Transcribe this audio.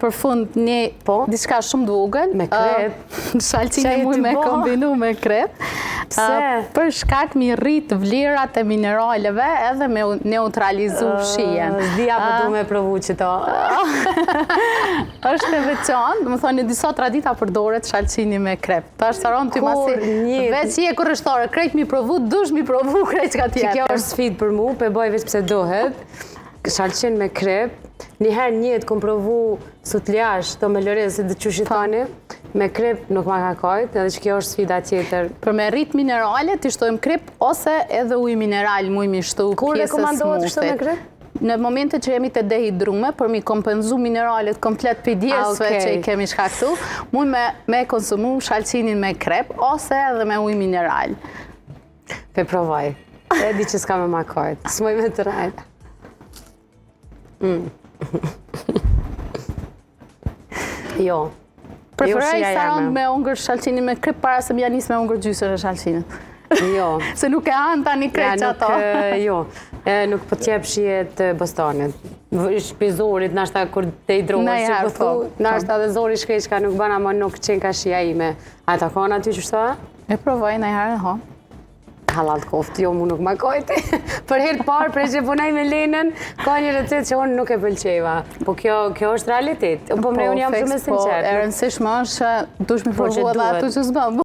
për fund një diçka shumë vogël. Me krep. Shalcini muj me kombinu me krep. Për shkak mi rrit vlerat e mineraleve edhe me neutralizu shijen. Dhja për du me provu që to. Është e veçantë, më thonë, në disa tradita përdoret shalcini me krep. Ta është taron të masi, veç je kërështore, krejt mi provu, dush mi provu krejt që ka tjetër. Që kjo është sfit për mu, pe boj veç pse dohet, shalcin me krep, njëherë njët kom provu sutliash, të me lëre, se dhe qushi thani, me krep nuk ma ka kajt, edhe që kjo është sfida tjetër. Për me rrit minerale, të shtojmë krep, ose edhe uj mineral, muj mi shtu pjesës Kur rekomandohet të shtojmë me krep? Në momente që jemi të dehidrume, për mi kompenzu mineralet komplet për djesve që i kemi shkaktu, muj me konsumu shalcinin me krep, ose edhe me uj mineral. Pe provaj, e di që s'ka me ma kajt, s'moj me të rajt. Jo. Preferoj sarand me ungër shalcinin me krep para se mja nis me ungër gjysër e shalcinit. Jo. Se nuk e anë tani krejt që ato. Jo. Nuk po t'jep shijet bostanit. Shpizorit, nashta kur te i drohës që po thu, nashta dhe zori shkreqka nuk bana, ma nuk qenë ka shia ime. A ta kona ty që shtoa? E provoj në herë, ho. Halal koft, jo mu nuk ma kojti. Për herë parë, prej që punaj me Lenën, ka një recet që unë nuk e pëlqeva. Po kjo është realitet. Po mre unë jam shumë e sinqertë. Po, e rëndësishme është dush mi provu edhe ato që s'bëm.